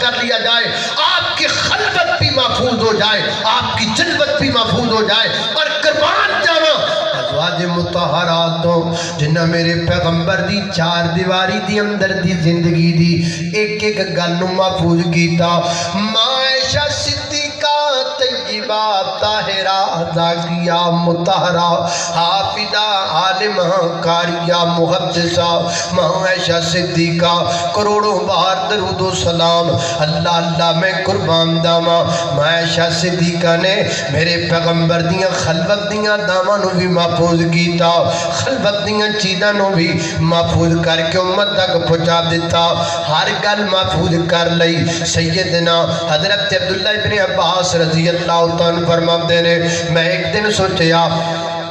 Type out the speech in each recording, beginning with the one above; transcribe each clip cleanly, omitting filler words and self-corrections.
کر لیا جائے، آپ کی خلوت بھی محفوظ ہو جائے، آپ کی جلوت بھی محفوظ ہو جائے، اور قربان جانا ازواج مطہرات تو جنہ میرے پیغمبر دی چار دیواری دی اندر دی زندگی دی ایک ایک گل نو محفوظ کیتا۔ ماں عائشہ صدیقہ طیبہ طاہرہ زاکیہ مطہرہ حافظہ عالمہ قاریہ محدثہ ماں عائشہ صدیقہ کروڑوں بار درود و سلام اللہ اللہ میں قربان داواں۔ ماں عائشہ صدیقہ نے میرے پیغمبر دیاں خلوت دیاں داماں نو بھی محفوظ کیتا، خلوت دیاں چیزاں نو بھی محفوظ کر کے امت تک پہنچا دیتا، ہر گل محفوظ کر لئی۔ سیدنا حضرت عبداللہ ابن عباس رضی اللہ تعالیٰ فرماتے نے میں ایک دن سوچیا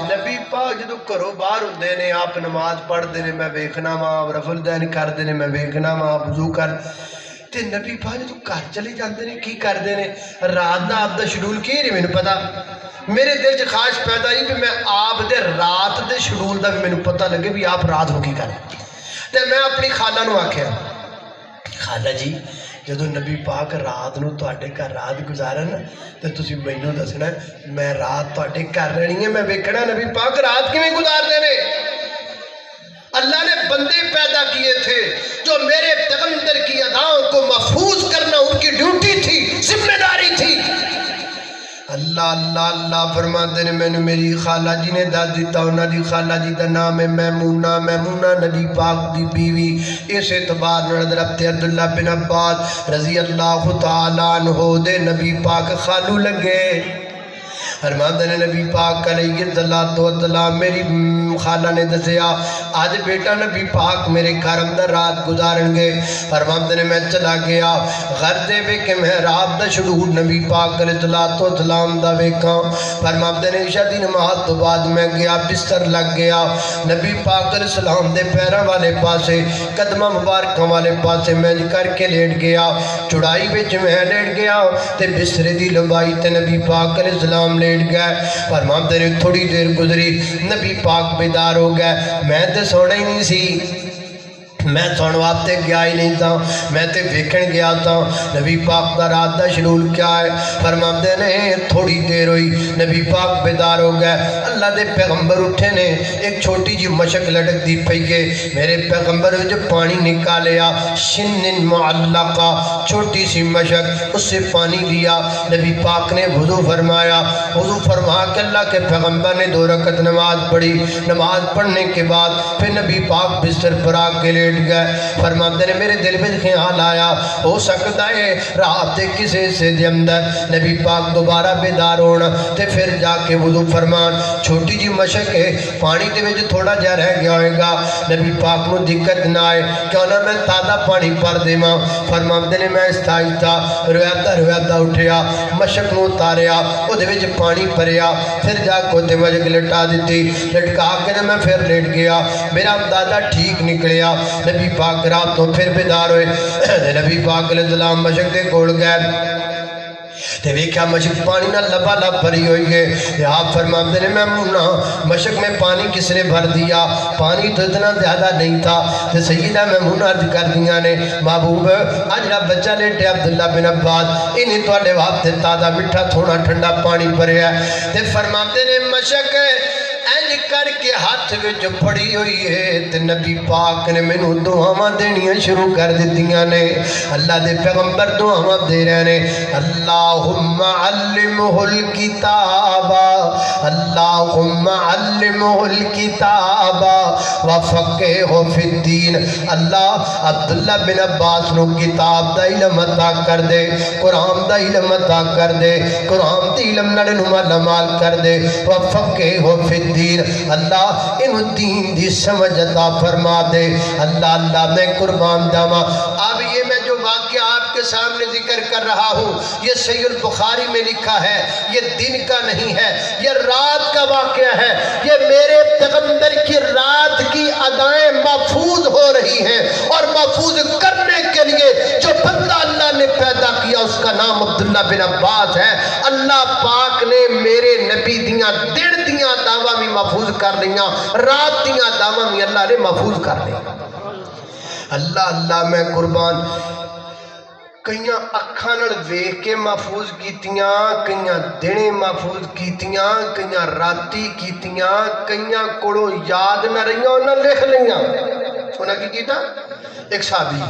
نبی پاک جدو کرو باہر ہوندے نے آپ نماز پڑھتے نے میں ویکھنا وا، رفل دین کرتے نے میں ویکھنا وا، وضو کر تے نبی پاک جدو گھر چلے جاندے نے کی کرتے نے رات دا آپ دا شیڈول کی نہیں مینوں پتا، میرے دل چ خواہش پیدا ہوئی کہ میں آپ دے رات دے شیڈول دا بھی مینوں پتہ لگے بھی آپ رات ہو کی کر تے میں اپنی خالہ نو آکھیا خالہ جی جدو نبی پاک رات نو تواڈے گھر رات گزارن تے تسی مینوں دسنا میں رات تواڈے گھر رہنی ہے، میں ویکھنا نبی پاک رات کیویں گزارتے نے۔ اللہ نے بندے پیدا کیے تھے جو میرے پیغمبر کی اداؤں کو محفوظ کرنا ان کی ڈیوٹی تھی، ذمہ داری تھی۔ اللہ اللہ اللہ فرماتے نے میں نے میری خالہ جی نے دس دیتا، انہاں دی خالہ جی دا نام ہے میمونہ، میمونہ نبی پاک دی بیوی۔ اس اعتبار نال حضرت عبداللہ بن عباس رضی اللہ تعالیٰ عنہ دے نبی پاک خالو لگے۔ فرماتے نے نبی پاک علیہ السلام میری خالہ نے دسیا آج بیٹا نبی پاک میرے گھر اندر رات گزارن گے۔ فرماتے نے میں چلا گیا گھر دے وے کہ محراب دا شڈول نبی پاک علیہ السلام دا ویکھاں۔ فرماتے نے عشاء دی نماز تو بعد میں گیا بستر لگ گیا، نبی پاک علیہ السلام دے پیراں والے پاسے قدمہ مبارکاں والے پاسے میں کر کے لیٹ گیا، چڑائی وچ میں لیٹ گیا تے بسترے دی لمبائی تے نبی پاک علیہ السلام لیٹ گئے۔ فرماتے نے تھوڑی دیر گزری نبی پاک بیدار ہو گئے، میں تے سونا ہی نہیں سی، میں سونے واسطے گیا ہی نہیں تھا، میں تے ویکھن گیا تھا نبی پاک دا رات دا شیڈول کیا ہے۔ فرماتے نے تھوڑی دیر ہوئی نبی پاک بیدار ہو گئے، اللہ دے پیغمبر اٹھے نے، ایک چھوٹی جی مشک لٹک دی پئی ہے، میرے پیغمبر جو پانی نکالیا شن معلقہ چھوٹی سی مشک، اس سے پانی دیا، نبی پاک نے وضو فرمایا، وضو فرما کے اللہ کے پیغمبر نے 2 رکعت نماز پڑھی، نماز پڑھنے کے بعد پھر نبی پاک بستر پر آ کے لیٹ گئے۔ فرماتے نے میرے دل میں خیال آیا ہو سکتا ہے رات دے کسی حصے دے اندر نبی پاک دوبارہ بیدار ہونا تے پھر جا کے وضو فرمان، چھوٹی جی مشک ہے پانی دے وچ تھوڑا جا رہ گیا ہوئے گا، نبی پاک نو دقت نہ آئے کیوں نہ میں تازہ پانی پر دیواں۔ فرماتے نے میں آہستہ رویدہ اٹھیا، مشک نو اتاریا، او دے وچ پانی بھریا، پھر جا کے تے مشک لٹا دیتی، لٹکا کے میں پھر لیٹ گیا، میرا اندازہ ٹھیک نکلیا۔ نبی پاک رات تو پھر بیدار ہوئے، نبی پاک علیہ السلام مشک دے کول گئے تے ویکھیا مشک پانی نہ لبا لب بھری ہوئی ہے۔ آپ فرماتے نے میمونہ مشک میں پانی کس نے بھر دیا؟ پانی تو اتنا زیادہ نہیں تھا تے سیدہ میمونہ عرض کر دیا نے محبوب آج رب بچہ لیٹے عبداللہ بن عباس انہیں توڑے واسطے تازہ میٹھا تھوڑا ٹھنڈا پانی بھریا تے فرماتے نے مشک اینج کر کے ہاتھ وچ پھڑی ہوئی ہے تے نبی پاک نے مینوں دعاواں دینیاں شروع کر دتیاں نے، اللہ دے پیغمبر دعاواں دے رہے نے، اللہم علمہ الکتاب اللہم علمہ الکتاب وفقہہ فی الدین، اللہ عبداللہ بن عباس نو کتاب دا علم عطا کر دے، قرآن دا علم عطا کر دے، قرآن دا علم نال مالا مال کر دے، وفقہہ فی الدین، اللہ انہوں دین دی سمجھ عطا فرما دے۔ اللہ اللہ میں قربان داما۔ اب یہ میں جو واقعہ آپ کے سامنے ذکر کر رہا ہوں یہ صحیح البخاری میں لکھا ہے، یہ دن کا نہیں ہے، یہ رات کا واقعہ ہے، یہ میرے پیغمبر کی رات کی ادائیں محفوظ ہو رہی ہیں، اور محفوظ کرنے کے لیے جو بندہ اللہ نے پیدا کیا اس کا نام عبداللہ بن عباس ہے۔ اللہ پاک نے میرے نبی دیاں دن دیاں دعویٰ بھی محفوظ کر دیاں، رات دیاں دعویٰ بھی اللہ نے محفوظ کر دیا۔ اللہ اللہ میں قربان۔ کئیاں اکھاں نال ویکھ کے محفوظ کیتیاں، کئیاں دنے محفوظ کیتیاں، کئیاں راتی کیتیاں، کئیاں کولوں یاد نہ رہیاں انہاں لکھ لیاں۔ انہاں کی کیتا؟ ایک صحابی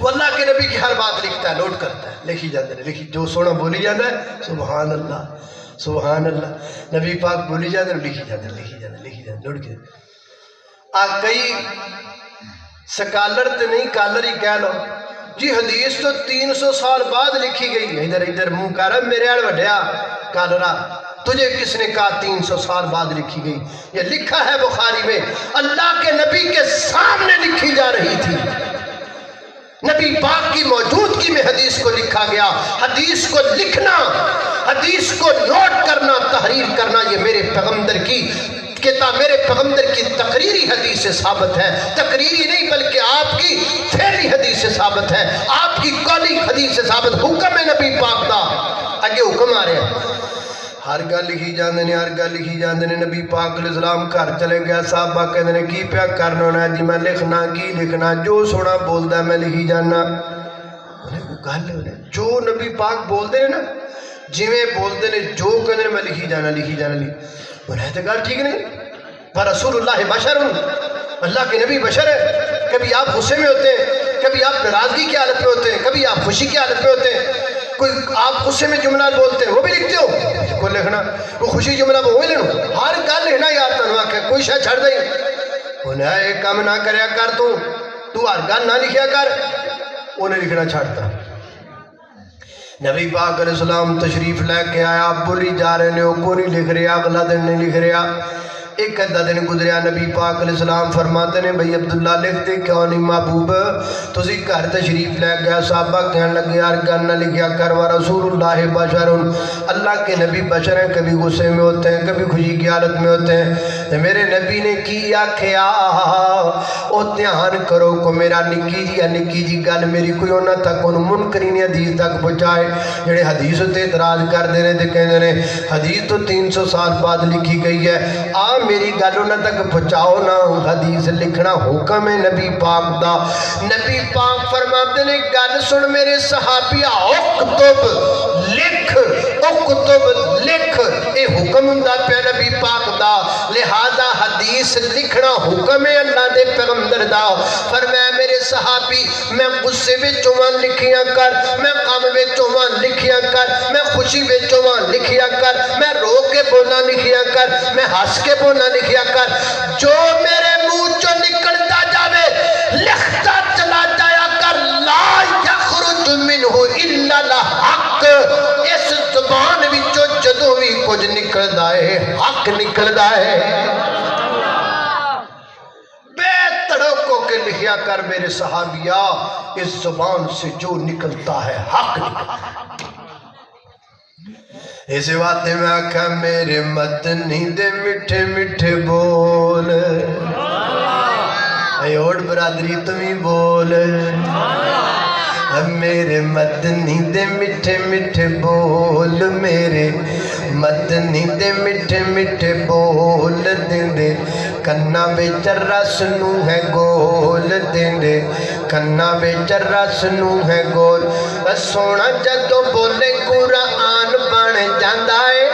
وہ اللہ کے نبی کی ہر بات لکھتا ہے، نوٹ کرتا ہے، لکھی جاتا ہے، لکھی جو سونا بولی جاتا ہے سبحان اللہ سبحان اللہ، نبی پاک بولی جاتا ہے، لکھی جاتا ہے، لکھی جاتا ہے، لکھی جاتا ہے، نوٹ کیا کئی سکالر تے نہیں کالر ہی کہہ لو جی حدیث تو 300 سال بعد لکھی گئی، ادھر ادھر منہ کر رہا میرے آڑ وڈیا کالرا، تجھے کس نے کہا 300 سال بعد لکھی گئی؟ یہ لکھا ہے بخاری میں، اللہ کے نبی کے سامنے لکھی جا رہی تھی، نبی پاک کی موجودگی میں حدیث کو لکھا گیا۔ حدیث کو لکھنا، حدیث کو نوٹ کرنا، تحریر کرنا، یہ میرے پیغمبر کی کتاب، میرے پیغمبر کی تقریری حدیث سے ثابت ہے، تقریری نہیں بلکہ آپ کی فعلی حدیث سے ثابت ہے، آپ کی قولی حدیث سے ثابت، حکم ہے نبی پاک دا، آگے حکم آ رہے ہیں، ہر گل لکھی جاندے نے، ہر گل لکھی جاندے نے۔ نبی پاک علیہ السلام گھر چلے گیا، صحابہ کہندے نے کی پیا کرنا ہونا جی میں لکھنا، کی لکھنا؟ جو سونا بولدا میں لکھی جانا۔ انہیں کو گل جو نبی پاک بولدے نے نا، جویں بولدے نے، جو کہندے نے میں لکھی جانا، لکھی جانا، انہیں تو گل ٹھیک نہیں، پر رسول اللہ بشر، اللہ کے نبی بشر ہے، کبھی آپ غصے میں ہوتے ہیں، کبھی آپ ناراضگی کی حالت میں ہوتے ہیں، کبھی آپ خوشی کی حالت میں ہوتے ہیں، کوئی آپ غصے میں جملہ بولتے ہیں وہ بھی لکھتے ہو، کوئی لکھنا، کوئی خوشی جملہ وہ بھی لکھنا، ہر گل لکھنا یار تنوا کہ کوئی شاید چھڑ دیں، انہیں ایک کام نہ کریا کر تو ہر گل نہ لکھیا کر، انہیں لکھنا چھڑتا۔ نبی پاک علیہ السلام تشریف لے کے آیا، آپ بولی جا رہے نے، کو نہیں لکھ رہا، اگلا دن نہیں لکھ رہا، ایک ادھا دن گزریا، نبی پاک علیہ السلام فرماتے ہیں بھئی عبداللہ لکھ دے کیوں نہیں محبوب، تسی گھر تشریف لے گیا، صحابہ کہنے لگے یار گل نہ لکھیا کر، رسول اللہ بشر، اللہ کے نبی بشر ہیں، کبھی غصے میں ہوتے ہیں، کبھی خوشی کی حالت میں ہوتے ہیں، میرے نبی نے کی آکھیا او دھیان کرو کو میرا نکی جی یا نکی جی گل میری کوئی انہاں تک ان منکرین حدیث تک پہنچائے جڑے حدیث تے اعتراض کر دینے تے کہندے نے حدیث تو 300 سال بعد لکھی گئی ہے، میری گل انہاں تک پہنچاؤ نا، حدیث لکھنا حکم ہے نبی پاک دا۔ نبی پاک فرماتے نے گل سن میرے صحابیہ، اکتب لکھ، اکتب لکھ، اے حکم ہوندا پیا نبی پاک دا، لہذا حدیث لکھنا حکم ہے اللہ دے پیغمبر دا۔ فرمایا میرے صحابی میں غصے وچ ہوواں لکھیاں کر، میں غم وچ ہوواں لکھیاں کر، میں خوشی وچ ہوواں لکھیاں کر، میں رو کے بولاں لکھیاں کر، میں ہنس کے بولاں لکھیا کر، جو میرے منہ چوں نکلتا جاوے لکھتا چلا جایا کر، لا یخرج منہ الا الحق، اس زبان وچوں جدوں بھی کچھ نکلدا ہے حق نکلدا ہے، بے تڑکو کے لکھیا کر میرے صحابیہ، اس زبان سے جو نکلتا ہے حق نکلتا ہے۔ اس واتے میں آکھا میرے مدنی دے مٹھے مٹھے بول، اے اوڑ برادری تمہیں بول، میرے مدنی دے مٹھے مٹھے بول، میرے مدنی دے مٹھے مٹھے بول، دے کنا وچ رس نو ہے گول، دے کنا وچ رس نو ہے گول، سونا جدوں بولے قرآن بن جاندا ہے،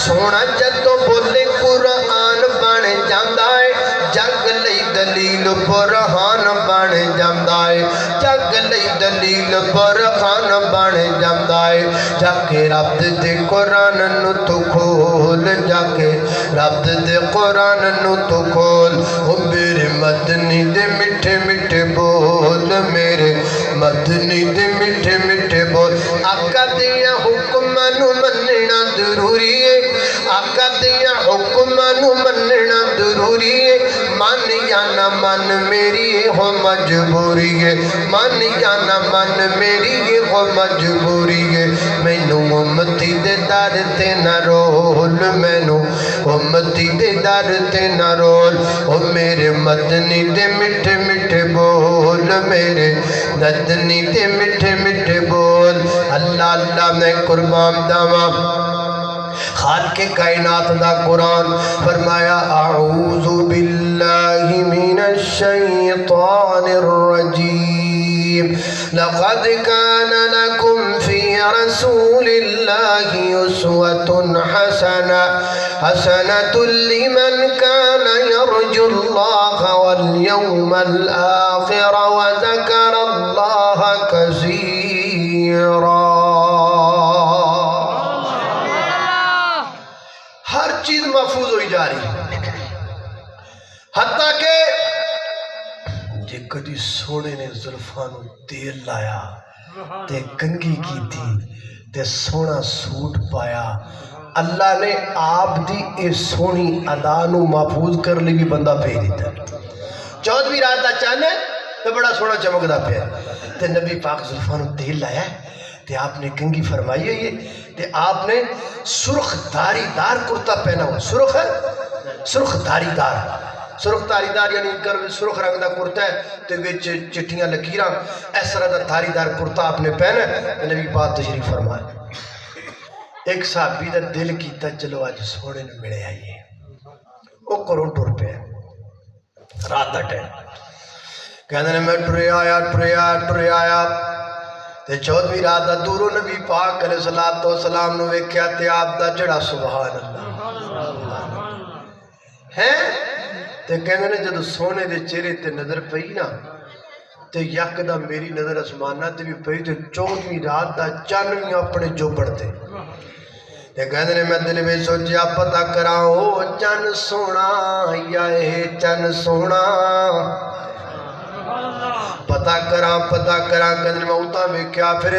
سونا جدوں بولے قرآن بن جاندا ہے، جگ لئی دلیل برہان بن جاندا ہے، جگ لئی دلیل برہان بن جاندا ہے، جا کے رب دے قرآن نو تو کھول، جا کے رب دے قرآن نو تو کھول، او میرے مدنی دے مٹھے مٹھے بول، میرے مدنی دے مٹھے مٹھے بول، آقا دیا حکماں نو مننا ضروری ہے، آقا دیا حکماں نو مننا ضروری ہے، من یا نہ من میری ہو مجبوری ہے، من یا نہ من میری ہو مجبوری ہے، مینو امتی دے در تے نہ رول، مینو امتی دے در تے نہ رول، او میرے مدنی دے مٹھے مٹھے بول، میرے مدنی دے مٹھے مٹھے بول، اللہ اللہ میں قربان داواں خالق کائنات دا قرآن فرمایا اعوذ باللہ من الشیطان الرجیم لقد كان لكم في رسول الله أسوة حسنة لمن كان يرجو الله واليوم الآخر وذكر الله كثيرا. ہر چیز محفوظ ہوئی جا رہی حتیٰ کہ جے کدی سونے نے زلفاں نو تیل لایا تے کنگھی کی تھی تے سونا سوٹ پایا اللہ نے آپ دی اے سونی ادا نو محفوظ کر لی بھی بندہ پہ دیتا 14ویں رات دا چاند ہے تے بڑا سونا چمکدا پیا تے نبی پاک زلفاں نو تیل لایا تے آپ نے کنگھی فرمائی ہے یہ تے آپ نے سرخ داری دار کرتا پہنا ہوا سرخ ہے سرخ داری دار یعنی سرخ رنگ دا کرتا ہے تے وچ چٹیاں لکیراں اس طرح دا دھاری دار کرتا آپ نے پہنا ہے نبی پاک تشریف فرمائے. ایک صحابی دا دل کیتا چلو آج سونے نے ملے آئیے وہ کروں ٹر پہ رات دا ٹائم کہنے نے میں ٹرے آیا تے 14ویں رات دا دورو نبی پاک علیہ السلام نو ویکھیا تے آپ دا جڑا سبحان اللہ ہیں تے کہنے نے جدو سونے دے چہرے تے نظر پئی نا تے یکدم میری نظر اسمانہ تے بھی پئی تے 14ویں رات دا چند بھی اپنے جو بڑھتے تے کہنے نے میں دل میں سوچیا پتہ کراں او چند سونا یا اے چند سونا پتہ کراں کہنے میں اتاں ویکھیا پھر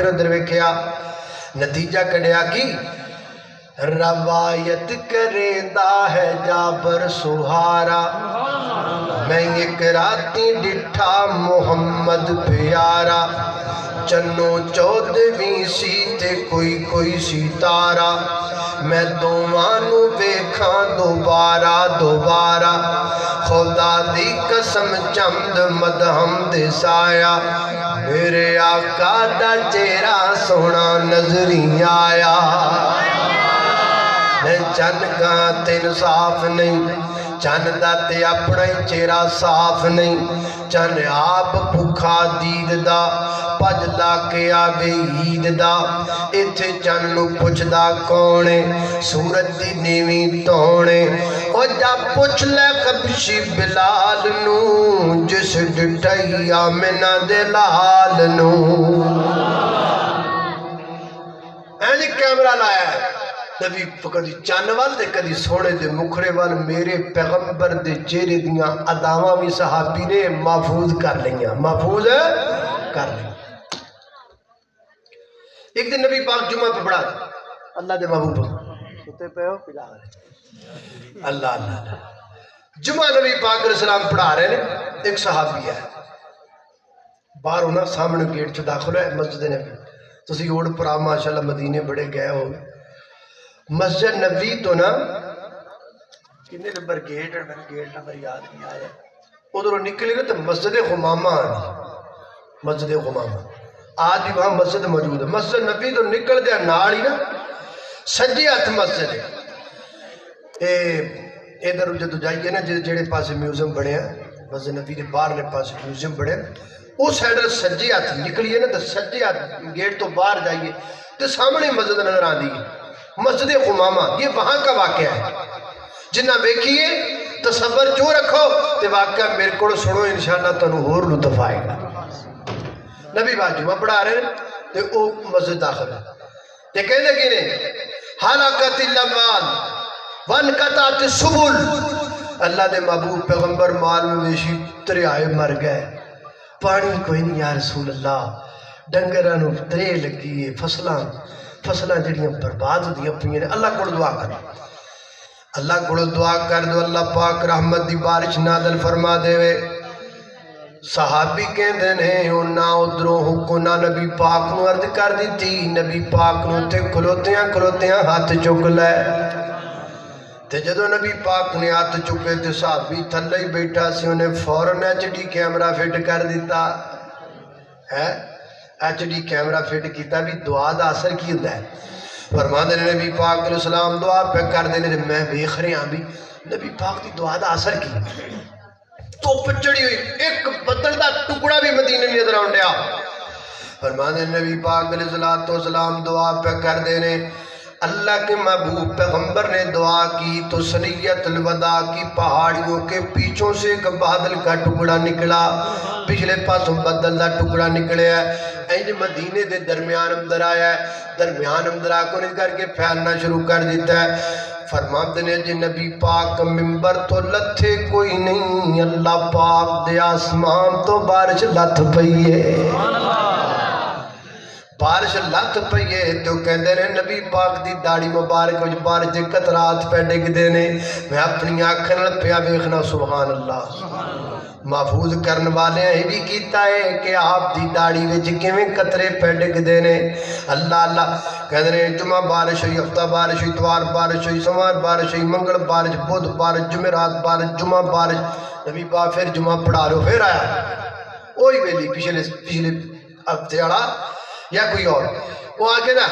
ادھر ویکھیا نتیجہ کڈیا کی روایت کریندہ ہے جابر سہارا میں ایک راتی ڈٹھا محمد پیارا چنو 14ویں سی تے کوئی ستارہ میں دوانو ویکھاں دوبارہ خدا دی قسم چمد مدہم دسایا میرے آقا دا چہرہ سونا نظری آیا چند کا تین صاف نہیں چند دا تے اپنا ہی چہرہ صاف نہیں چند آپ بھوکھا دید دا پج لا کے آوے عید دا ایتھے چند نو پوچھ دا کونے سورج دی نیویں تونے او جا پوچھ لے کبشی بلال نو جس ڈٹائی آمنہ دے لال نو اینی کیمرہ لایا ہے نبی کدی چند وال تے کدی سونے دے مکھڑے وال میرے پیغمبر دے چہرے دیاں اداواں بھی صحابی نے محفوظ کر لیا ایک دن نبی پاک جمعہ پہ پڑھا اللہ دے محبوب ستے پہ ہو پڑھا رہے اللہ جمعہ نبی پاک علیہ السلام پڑھا رہے ہیں ایک صحابی ہے باہر ہونا سامنے گیٹ چ داخل ہے مسجد نبی تسی اوڑ پرا ماشاءاللہ مدینے بڑے گئے ہو مسجد نبی تو نا کنے نمبر گیٹ نمبر یاد نہیں آیا ادھر نکلے گا تو مسجد غمامہ آج بھی وہاں مسجد موجود ہے مسجد نبی تو نکل دیا نال ہی نا سجی ہاتھ مسجد ہے ادھر جدو جائیے نا جڑے پاسے میوزیم بڑے ہیں مسجد نبی کے باہر نے پاسے میوزیم بڑے ہیں اس سائڈ سجی ہاتھ نکلیے نا تو سجی ہاتھ گیٹ تو باہر جائیے تو سامنے مسجد نظر آتی ہے مسجد غمامہ یہ وہاں کا واقعہ ہے جنہ بیکھئے تصور جو رکھو تے واقعہ میرے کو سنو انشاءاللہ تنو ہور لطف آئے گا نبی بات جمعہ پڑھا رہے ہیں تے او مسجد داخل ہے تے کہنے گینے حالکت اللمال وانکتات سبل اللہ دے محبوب پیغمبر مال میں ویشی تریائے مر گئے پانی کوئی نہیں یا رسول اللہ ڈنگرانو ترے لگیے فصلان جڑیاں برباد ہوتیاں پئیاں نے اللہ کو دعا کر دو اللہ پاک رحمت دی بارش نازل فرما دے وے صحابی کہندے نے انہاں ادھروں حکمنا نبی پاک نو عرض کر دی تھی نبی پاک نو تے کھلوتیاں ہاتھ چک لے تے جدو نبی پاک نے ہاتھ چکے تے صحابی تھلے ہی بیٹھا سی انہیں فوراً HD کیمرہ فٹ کر دیتا ہے HD کیمرہ فٹ کیتا بھی دعا دا اثر کی ہوتا ہے فرماتے ہیں نبی پاک علیہ السلام دعا پہ کر دینے میں دیکھ رہے ہیں بھی نبی پاک دی دعا دا اثر کی تو پچڑی ہوئی ایک بدل دا ٹکڑا بھی مدینے میں نظر آن دیا فرماتے ہیں نبی پاک علیہ السلام دعا پہ کر دینے اللہ کے محبوب پیغمبر نے دعا کی تو سنیت الوداع کی پہاڑیوں کے پیچھوں سے ایک بادل کا ٹکڑا نکلا پچھلے پاسوں بدل کا ٹکڑا نکلے ہے اینج مدینے دے درمیان اندر آیا ہے درمیان اندر آکو نہیں کر کے پھیلنا شروع کر دیتا ہے فرماتے ہیں جی نبی پاک ممبر تو لتھے کوئی نہیں اللہ پاک دے آسمان تو بارش لتھ پئیے بارش لت پئیے تو کہندے نے نبی پاک دی داڑھی مبارک وچ بارش دے قطرات پہ ڈگ دے نے میں اپنی آنکھاں نال پیا ویکھنا سبحان اللہ محفوظ کرن والے یہ بھی کیتا ہے کہ آپ دی داڑھی وچ کیویں قطرے پہ ڈگ دے نے اللہ اللہ کہندے نے جمعہ بارش ہوئی ہفتہ بارش ہوئی اتوار بارش ہوئی سوموار بارش ہوئی منگل بارش بدھ بارش جمعرات بارش جمعہ بارش نبی پاک پھر جمعہ پڑھا لو پھر آیا وہی ویلی پچھلے ہفتے والا یا کوئی اور وہ آگے نا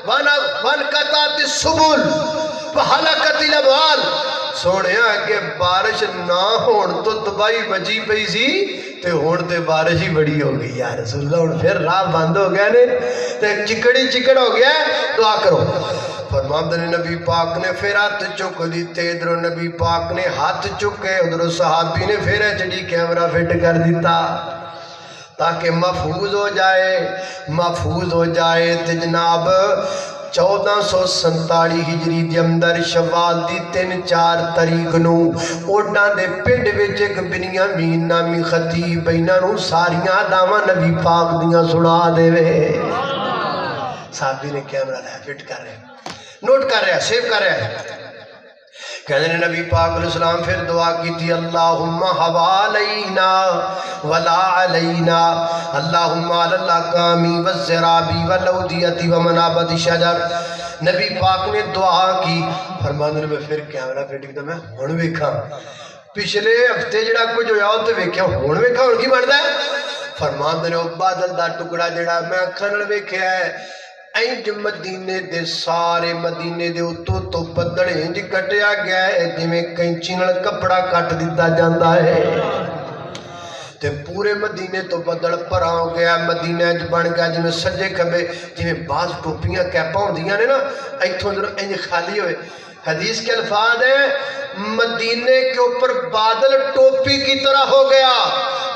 ون قطعت السبل وحلقت الابوال سونے آگے بارش نہ ہون تو تباہی بچی پئی سی تے ہون تے بارش ہی بڑی ہو گئی یا رسول اللہ ہون پھر راہ بند ہو گیا نے تے چکڑی چکڑ ہو گیا دعا کرو فرماتے ہیں نبی پاک نے پھر ہاتھ چک دیتے ادھر نبی پاک نے ہاتھ چکے ادھر صحابی نے پھر ایچ کیمرہ فٹ کر دیتا تاکہ محفوظ ہو جائے تے جناب 1447 ہجری دے اندر شوال دی 3-4 تاریخ نو اوڈاں دے پنڈ وچ ایک بنیامین نامی خطیب انہاں نوں ساریاں دعواں نبی پاک دیاں سنا دے وے صحابی نے کیمرہ لے فٹ کر رہے نوٹ کر رہا سیو کر رہا کہنے نے نبی پاک علیہ السلام پھر دعا کی تھی اللہم حوالینا ولا علینا اللہم اللہ کامی والزرابی والعودیتی ومنابت شجر نبی پاک نے دعا کی فرمانے میں پھر کیمرہ پھر ٹکتا میں ہون ویکھا پچھلے ہفتے جڑا کچھ ہویا ہوتے ویکھا ہون ویکھا ہون کی بڑھتا ہے فرمانے نے بادل دا ٹکڑا جڑا میں کھنل ویکھا ہے اینج مدینے دے سارے مدینے دے اتو تو بدڑ اینج کٹیا گیا ہے جمیں کینچی نال کپڑا کٹ دیتا جاندہ ہے تے پورے مدینے تو بدڑ پرا ہو گیا مدینہ اینج بن گیا جمیں سجے کھبے جمیں بعض ٹوپیاں کیپاں ہوں دیا نے نا ایتھوں در اینج خالی ہوئے حدیث کے الفاظ ہیں مدینے کے اوپر بادل ٹوپی کی طرح ہو گیا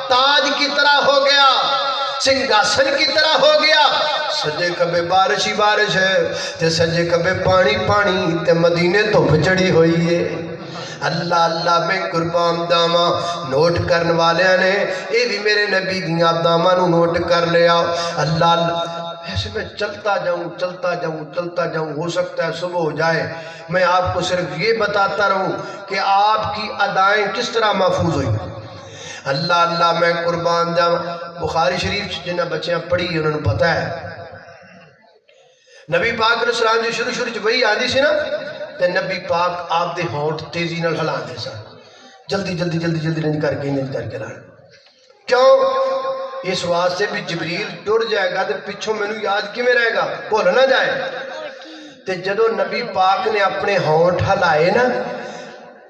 تاج کی طرح ہو گیا سنگاسن کی طرح ہو گیا سجے کبے بارش ہی بارش ہے تے سجے کبے پانی پانی تے مدینے تو چڑھی ہوئی ہے اللہ اللہ میں قربان داما نوٹ کرن والے نے اے بھی میرے نبی دیاں داما نو نوٹ کر لیا اللہ اللہ ایسے میں چلتا جاؤں ہو سکتا ہے صبح ہو جائے میں آپ کو صرف یہ بتاتا رہوں کہ آپ کی ادائیں کس طرح محفوظ ہوئی اللہ اللہ میں قربان جاؤں بخاری شریف جنہیں بچیاں پڑھی انہوں نے پتہ ہے نبی پاک علیہ السلام جو شروع وہی آدھی سی نا تے نبی پاک آپ دے ہونٹ تیزی نال ہلا دے سا جلدی نہیں کر کے لان کیوں اس واسطے بھی جبریل ٹر جائے گا تے پچھوں میں نے یاد کی میں رہے گا بھول نہ جائے تے جدو نبی پاک نے اپنے ہونٹ ہلائے نا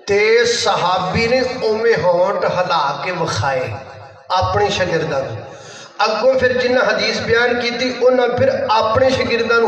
تے صحابی نے اومے ہونٹ ہلا کے وکھائے اپنے شاگرداں اگوں پھر جنہ حدیث بیان کی تھی انہاں پھر اپنے شاگرداں